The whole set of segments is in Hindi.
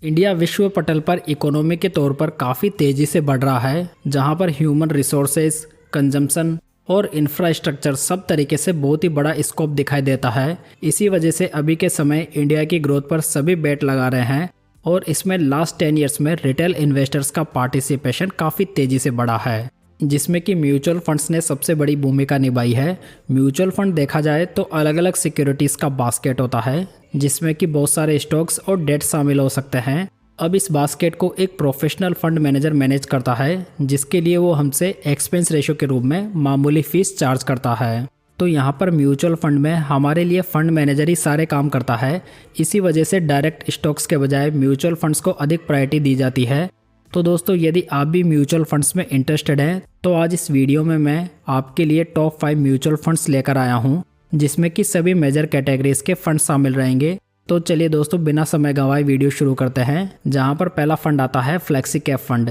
इंडिया विश्व पटल पर इकोनॉमी के तौर पर काफ़ी तेज़ी से बढ़ रहा है, जहां पर ह्यूमन रिसोर्सेज, कंजम्पशन और इंफ्रास्ट्रक्चर सब तरीके से बहुत ही बड़ा स्कोप दिखाई देता है। इसी वजह से अभी के समय इंडिया की ग्रोथ पर सभी बेट लगा रहे हैं और इसमें लास्ट 10 ईयर्स में रिटेल इन्वेस्टर्स का पार्टिसिपेशन काफ़ी तेज़ी से बढ़ा है, जिसमें कि म्यूचुअल फंड्स ने सबसे बड़ी भूमिका निभाई है। म्यूचुअल फंड देखा जाए तो अलग अलग सिक्योरिटीज़ का बास्केट होता है, जिसमें कि बहुत सारे स्टॉक्स और डेट शामिल हो सकते हैं। अब इस बास्केट को एक प्रोफेशनल फंड मैनेजर मैनेज करता है, जिसके लिए वो हमसे एक्सपेंस रेशो के रूप में मामूली फीस चार्ज करता है। तो यहाँ पर म्यूचुअल फंड में हमारे लिए फंड मैनेजर ही सारे काम करता है। इसी वजह से डायरेक्ट स्टॉक्स के बजाय म्यूचुअल फंड्स को अधिक प्रायोरिटी दी जाती है। तो दोस्तों, यदि आप भी म्यूचुअल फंड्स में इंटरेस्टेड हैं तो आज इस वीडियो में मैं आपके लिए टॉप 5 म्यूचुअल फंड्स लेकर आया हूँ, जिसमें कि सभी मेजर कैटेगरीज के फंड शामिल रहेंगे। तो चलिए दोस्तों, बिना समय गंवाए वीडियो शुरू करते हैं। जहां पर पहला फंड आता है flexi cap fund.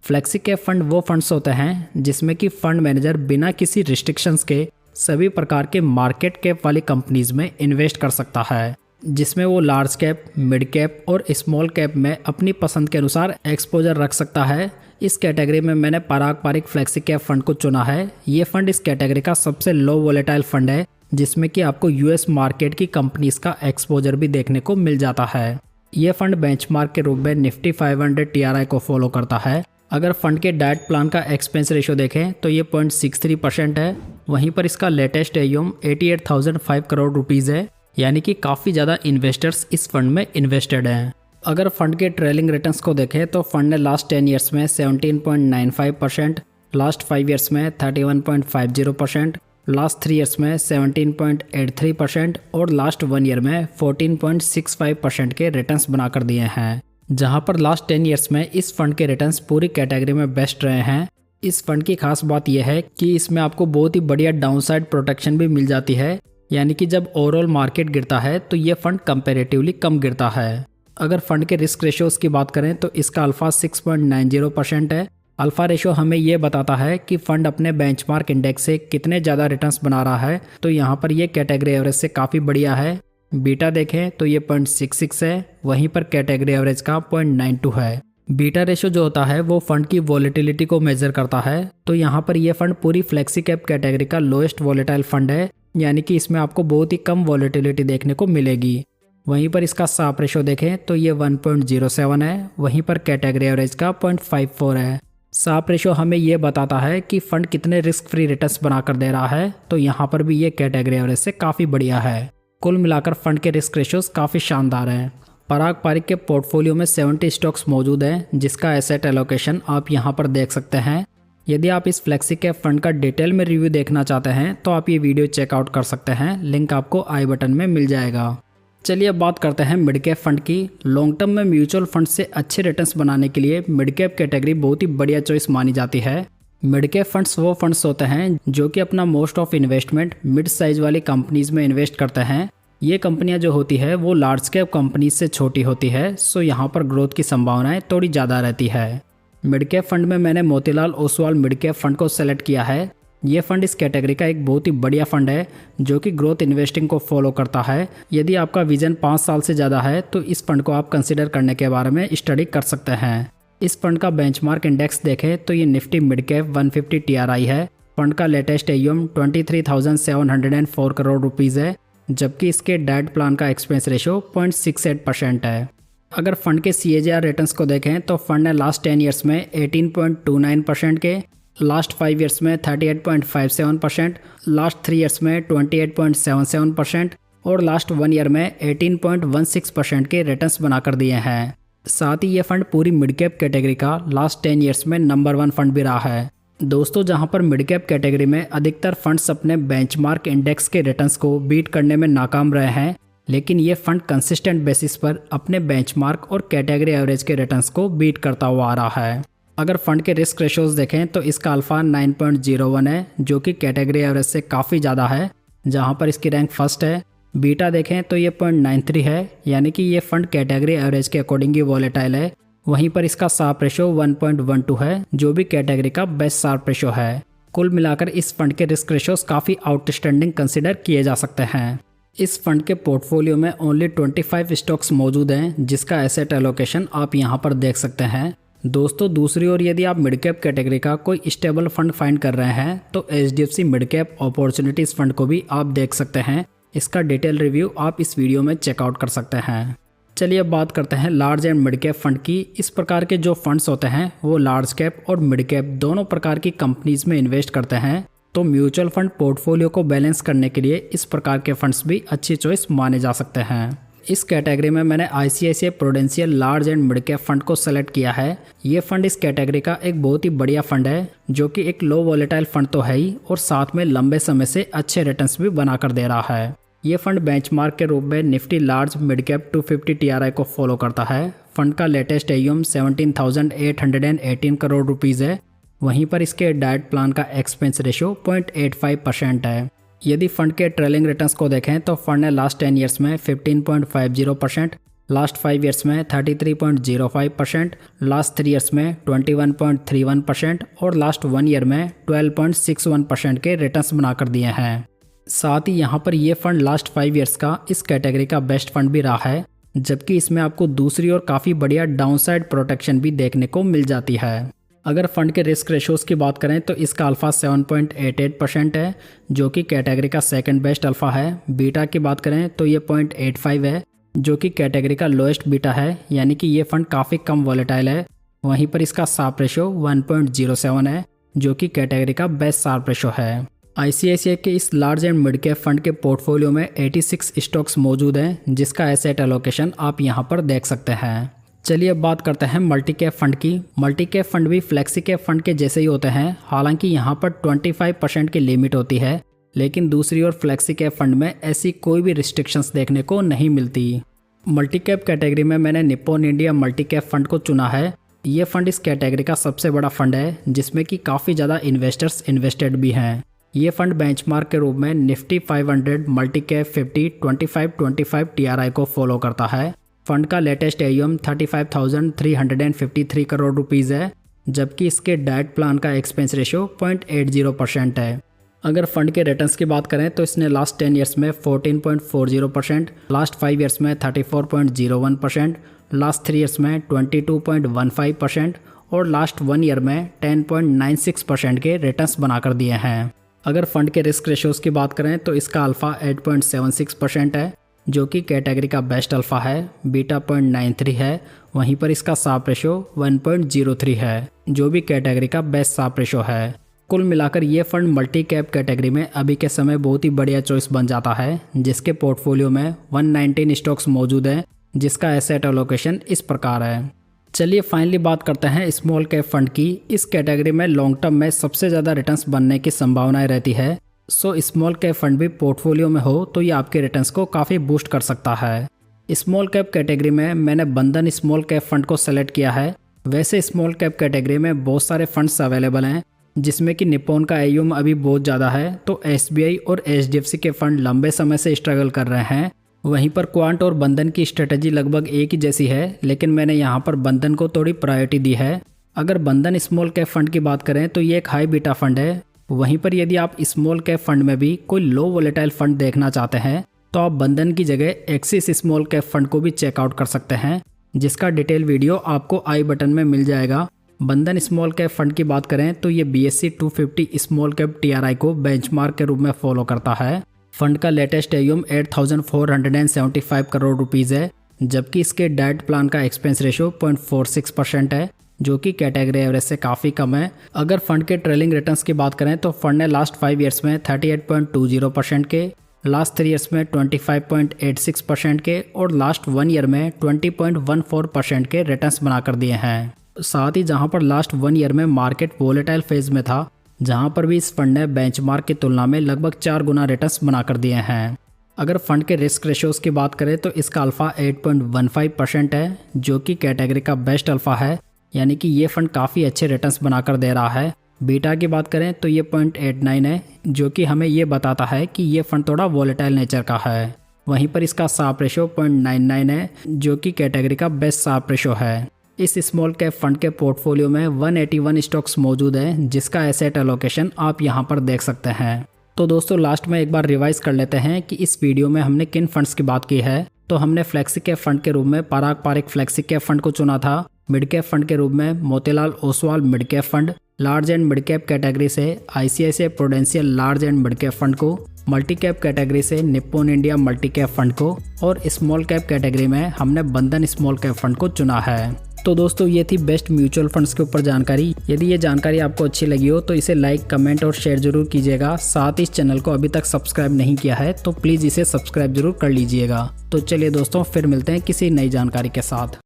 Flexi cap fund वो फंड्स होते हैं जिसमें कि फंड मैनेजर बिना किसी रिस्ट्रिक्शंस के सभी प्रकार के मार्केट कैप वाली कंपनीज में इन्वेस्ट कर सकता है, जिसमें वो लार्ज कैप, मिड कैप और स्मॉल कैप में अपनी पसंद के अनुसार एक्सपोजर रख सकता है। इस कैटेगरी में मैंने पराग पारिक फ्लेक्सी कैप फंड को चुना है। ये फंड इस कैटेगरी का सबसे लो वोलेटाइल फंड है, जिसमें कि आपको यूएस मार्केट की कंपनीज का एक्सपोजर भी देखने को मिल जाता है। ये फंड बेंचमार्क के रूप में निफ्टी 500 टीआरआई को फॉलो करता है। अगर फंड के डाइट प्लान का एक्सपेंस रेशो देखें तो ये 0.63% है। वहीं पर इसका लेटेस्ट एयूएम 88,005 करोड़ रुपीज़ है, यानी कि काफ़ी ज़्यादा इन्वेस्टर्स इस फंड में इन्वेस्टेड हैं। अगर फंड के ट्रेलिंग रिटर्न्स को देखें तो फंड ने लास्ट 10 ईयर्स में 17.95%, लास्ट 5 ईयर्स में 31.50%, लास्ट 3 ईयर्स में 17.83% और लास्ट 1 ईयर में 14.65% के रिटर्न्स बनाकर दिए हैं। जहां पर लास्ट 10 ईयर्स में इस फंड के रिटर्न्स पूरी कैटेगरी में बेस्ट रहे हैं। इस फंड की खास बात यह है कि इसमें आपको बहुत ही बढ़िया डाउनसाइड प्रोटेक्शन भी मिल जाती है, यानी कि जब ओवरऑल मार्केट गिरता है तो ये फंड कंपैरेटिवली कम गिरता है। अगर फंड के रिस्क रेशियोज की बात करें तो इसका अल्फा 6.90% है। अल्फा रेशो हमें यह बताता है कि फंड अपने बेंचमार्क इंडेक्स से कितने ज़्यादा रिटर्न्स बना रहा है। तो यहाँ पर ये कैटेगरी एवरेज से काफ़ी बढ़िया है। बीटा देखें तो ये 0.66 है, वहीं पर कैटेगरी एवरेज का 0.92 है। बीटा रेशो जो होता है वो फंड की वॉलेटिलिटी को मेजर करता है। तो यहाँ पर यह फंड पूरी फ्लेक्सी कैप कैटेगरी का लोएस्ट वॉलेटाइल फंड है, यानी कि इसमें आपको बहुत ही कम वॉलेटिलिटी देखने को मिलेगी। वहीं पर इसका साप रेशो देखें तो ये 1.07 है, वहीं पर कैटेगरी एवरेज का 0.54 है। साप रेशो हमें यह बताता है कि फंड कितने रिस्क फ्री रिटर्न्स बनाकर दे रहा है। तो यहाँ पर भी ये कैटेगरी एवरेज से काफ़ी बढ़िया है। कुल मिलाकर फंड के रिस्क रेशोज काफ़ी शानदार हैं। पराग पारिक के पोर्टफोलियो में 70 स्टॉक्स मौजूद हैं, जिसका एसेट एलोकेशन आप यहाँ पर देख सकते हैं। यदि आप इस फ्लेक्सी कैप फंड का डिटेल में रिव्यू देखना चाहते हैं तो आप ये वीडियो चेकआउट कर सकते हैं, लिंक आपको आई बटन में मिल जाएगा। चलिए अब बात करते हैं मिड कैप फंड की। लॉन्ग टर्म में म्यूचुअल फंड से अच्छे रिटर्न्स बनाने के लिए मिड कैप कैटेगरी बहुत ही बढ़िया चॉइस मानी जाती है। मिड कैप फंड्स वो फंड्स होते हैं जो कि अपना most of investment mid size वाली कंपनीज में इन्वेस्ट करते हैं। ये कंपनियां जो होती है वो लार्ज कैप कंपनीज से छोटी होती है, सो यहाँ पर ग्रोथ की संभावनाएं थोड़ी ज़्यादा रहती है। मिड कैप फंड में मैंने Motilal Oswal mid cap fund को सेलेक्ट किया है। ये फंड इस कैटेगरी का एक बहुत ही बढ़िया फंड है जो कि ग्रोथ इन्वेस्टिंग को फॉलो करता है। यदि आपका विजन 5 साल से ज़्यादा है तो इस फंड को आप कंसिडर करने के बारे में स्टडी कर सकते हैं। इस फंड का बेंचमार्क इंडेक्स देखें तो ये निफ्टी मिड कैप 150 टीआरआई है। फंड का लेटेस्ट एयूएम 23,704 करोड़ रुपीज़ है, जबकि इसके डाइट प्लान का एक्सपेंस रेशो 0.68% है। अगर फंड के CAGR रिटर्न्स को देखें तो फंड ने लास्ट 10 ईयर्स में 18.29% के, लास्ट 5 ईयर्स में 38.57%, लास्ट 3 ईयर्स में 28.77% और लास्ट 1 ईयर में 18.16% के रिटर्न्स बनाकर दिए हैं। साथ ही ये फंड पूरी मिड कैप कैटेगरी का लास्ट 10 ईयर्स में नंबर 1 फंड भी रहा है। दोस्तों, जहां पर मिड कैप कैटेगरी में अधिकतर फंड्स अपने बेंचमार्क इंडेक्स के रिटर्न्स को बीट करने में नाकाम रहे हैं, लेकिन ये फंड कंसिस्टेंट बेसिस पर अपने बेंचमार्क और कैटेगरी एवरेज के रिटर्न्स को बीट करता हुआ आ रहा है। अगर फंड के रिस्क रेशोज देखें तो इसका अल्फा 9.01 है, जो कि कैटेगरी एवरेज से काफ़ी ज़्यादा है, जहां पर इसकी रैंक फर्स्ट है। बीटा देखें तो ये 0.93 है, यानी कि ये फंड कैटेगरी एवरेज के अकॉर्डिंग ही वॉलेटाइल है। वहीं पर इसका शार्प रेशो 1.12 है, जो भी कैटेगरी का बेस्ट शार्प रेशो है। कुल मिलाकर इस फंड के रिस्क रेशोज काफ़ी आउटस्टैंडिंग कंसिडर किए जा सकते हैं। इस फंड के पोर्टफोलियो में ओनली 25 स्टॉक्स मौजूद हैं, जिसका एसेट एलोकेशन आप यहाँ पर देख सकते हैं। दोस्तों, दूसरी ओर यदि आप मिड कैप कैटेगरी का कोई स्टेबल फंड फाइंड कर रहे हैं तो HDFC mid cap opportunities fund को भी आप देख सकते हैं। इसका डिटेल रिव्यू आप इस वीडियो में चेकआउट कर सकते हैं। चलिए अब बात करते हैं large and mid cap fund की। इस प्रकार के जो फंड्स होते हैं वो लार्ज कैप और मिड कैप दोनों प्रकार की कंपनीज में इन्वेस्ट करते हैं, तो म्यूचुअल फंड पोर्टफोलियो को बैलेंस करने के लिए इस प्रकार के फंड्स भी अच्छी चॉइस माने जा सकते हैं। इस कैटेगरी में मैंने ICICI prudential large and mid cap fund को सेलेक्ट किया है। ये फंड इस कैटेगरी का एक बहुत ही बढ़िया फंड है, जो कि एक लो वॉलेटाइल फंड तो है ही और साथ में लंबे समय से अच्छे रिटर्न्स भी बनाकर दे रहा है। ये फंड बेंचमार्क के रूप में Nifty large mid cap 250 TRI को फॉलो करता है। फंड का लेटेस्ट AUM 17,818 करोड़ रुपीज़ है। वहीं पर इसके डाइट प्लान का एक्सपेंस रेशियो 0.85% है। यदि फंड के ट्रेलिंग रिटर्न्स को देखें तो फंड ने लास्ट 10 ईयर्स में 15.50%, लास्ट 5 ईयर्स में 33.05%, लास्ट 3 ईयर्स में 21.31% और लास्ट 1 ईयर में 12.61% के रिटर्न्स बनाकर दिए हैं। साथ ही यहाँ पर ये फंड लास्ट 5 ईयर्स का इस कैटेगरी का बेस्ट फंड भी रहा है, जबकि इसमें आपको दूसरी ओर काफ़ी बढ़िया डाउनसाइड प्रोटेक्शन भी देखने को मिल जाती है। अगर फंड के रिस्क रेशोज़ की बात करें तो इसका अल्फा 7.88% है, जो कि कैटेगरी का सेकंड बेस्ट अल्फा है। बीटा की बात करें तो ये 0.85 है, जो कि कैटेगरी का लोएस्ट बीटा है, यानी कि ये फंड काफ़ी कम वॉलेटाइल है। वहीं पर इसका शार्प रेशो 1.07 है, जो कि कैटेगरी का बेस्ट शार्प रेशो है। ICICI के इस large and mid cap fund के पोर्टफोलियो में 86 स्टॉक्स मौजूद हैं, जिसका एसेट एलोकेशन आप यहाँ पर देख सकते हैं। चलिए अब बात करते हैं मल्टी कैप फंड की। मल्टी कैप फंड भी फ्लेक्सी कैप फंड के जैसे ही होते हैं, हालांकि यहाँ पर 25% की लिमिट होती है, लेकिन दूसरी ओर फ्लेक्सी कैप फंड में ऐसी कोई भी रिस्ट्रिक्शंस देखने को नहीं मिलती। मल्टी कैप कैटेगरी में मैंने Nippon India multi cap fund को चुना है। ये फंड इस कैटेगरी का सबसे बड़ा फंड है, जिसमें कि काफ़ी ज़्यादा इन्वेस्टर्स इन्वेस्टेड भी हैं। ये फंड बेंचमार्क के रूप में निफ्टी 500 मल्टी कैप 50 25-25 TRI को फॉलो करता है। फंड का लेटेस्ट AUM 35,353 करोड़ रुपीज़ है, जबकि इसके डाइट प्लान का एक्सपेंस रेशियो 0.80% है। अगर फंड के रिटर्न्स की बात करें तो इसने लास्ट 10 ईयर्स में 14.40%, लास्ट 5 ईयर्स में 34.01%, लास्ट 3 ईयर्स में 22.15% और लास्ट 1 ईयर में 10.96% के रिटर्न्स बनाकर दिए हैं। अगर फंड के रिस्क रेशोज़ की बात करें तो इसका अल्फा 8.76% है, जो कि कैटेगरी का बेस्ट अल्फा है। बीटा 0.93 है। वहीं पर इसका शार्प रेशो 1.03 है, जो भी कैटेगरी का बेस्ट शार्प रेशो है। कुल मिलाकर ये फंड मल्टी कैप कैटेगरी में अभी के समय बहुत ही बढ़िया चॉइस बन जाता है, जिसके पोर्टफोलियो में 119 स्टॉक्स मौजूद हैं, जिसका एसेट एलोकेशन इस प्रकार है। चलिए फाइनली बात करते हैं स्मॉल कैप फंड की। इस कैटेगरी में लॉन्ग टर्म में सबसे ज़्यादा रिटर्न्स बनने की संभावनाएं रहती है। सो स्मॉल कैप फंड भी पोर्टफोलियो में हो तो ये आपके रिटर्न्स को काफ़ी बूस्ट कर सकता है। स्मॉल कैप कैटेगरी में मैंने बंधन स्मॉल कैप फंड को सेलेक्ट किया है। वैसे स्मॉल कैप कैटेगरी में बहुत सारे फंड्स अवेलेबल हैं, जिसमें कि निप्पॉन का AUM अभी बहुत ज़्यादा है, तो SBI और HDFC के फंड लंबे समय से स्ट्रगल कर रहे हैं। वहीं पर क्वांट और बंधन की स्ट्रेटजी लगभग एक ही जैसी है, लेकिन मैंने यहाँ पर बंधन को थोड़ी प्रायोरिटी दी है। अगर बंधन स्मॉल कैप फंड की बात करें तो ये एक हाई बीटा फंड है। वहीं पर यदि आप स्मॉल कैप फंड में भी कोई लो वोलेटाइल फंड देखना चाहते हैं तो आप बंधन की जगह एक्सिस स्मॉल कैप फंड को भी चेकआउट कर सकते हैं, जिसका डिटेल वीडियो आपको आई बटन में मिल जाएगा। बंधन स्मॉल कैप फंड की बात करें तो ये BSE 250 स्मॉल कैप TRI को बेंचमार्क के रूप में फॉलो करता है। फंड का लेटेस्ट AUM 8,475 करोड़ रुपीज़ है, जबकि इसके डाइट प्लान का एक्सपेंस रेशियो 0.46% है, जो कि कैटेगरी एवरेज से काफ़ी कम है। अगर फंड के ट्रेलिंग रिटर्न्स की बात करें तो फंड ने लास्ट 5 ईयर्स में 38.20% के, लास्ट 3 ईयर्स में 25.86% के और लास्ट 1 ईयर में 20.14% के रिटर्न्स बनाकर दिए हैं। साथ ही जहां पर लास्ट 1 ईयर में मार्केट वोलेटाइल फेज में था, जहां पर भी इस फंड ने बेंचमार्क की तुलना में लगभग 4 गुना रिटर्न्स बनाकर दिए हैं। अगर फंड के रिस्क रेशोज़ की बात करें तो इसका अल्फा 8.15% है, जो कि कैटेगरी का बेस्ट अल्फा है, यानी कि ये फंड काफ़ी अच्छे रिटर्न्स बनाकर दे रहा है। बीटा की बात करें तो ये 0.89 है, जो कि हमें ये बताता है कि ये फंड थोड़ा वॉलेटाइल नेचर का है। वहीं पर इसका शार्प रेशो 0.99 है, जो कि कैटेगरी का बेस्ट शार्प रेशो है। इस स्मॉल कैप फंड के पोर्टफोलियो में 181 स्टॉक्स मौजूद हैं, जिसका एसेट एलोकेशन आप यहाँ पर देख सकते हैं। तो दोस्तों लास्ट में एक बार रिवाइज कर लेते हैं कि इस वीडियो में हमने किन फंड्स की बात की है। तो हमने फ्लेक्सी कैप फंड के रूप में Parag Parikh flexi cap fund को चुना था। मिड कैप फंड के रूप में Motilal Oswal mid cap fund, large and mid cap category से ICICI Prudential large and mid cap fund को, मल्टी कैप कैटेगरी से Nippon India multi cap fund को और स्मॉल कैप कैटेगरी में हमने बंधन स्मॉल कैप फंड को चुना है। तो दोस्तों ये थी बेस्ट म्यूचुअल फंड्स के ऊपर जानकारी। यदि ये जानकारी आपको अच्छी लगी हो तो इसे लाइक, कमेंट और शेयर जरूर कीजिएगा। साथ ही इस चैनल को अभी तक सब्सक्राइब नहीं किया है तो प्लीज़ इसे सब्सक्राइब जरूर कर लीजिएगा। तो चलिए दोस्तों फिर मिलते हैं किसी नई जानकारी के साथ।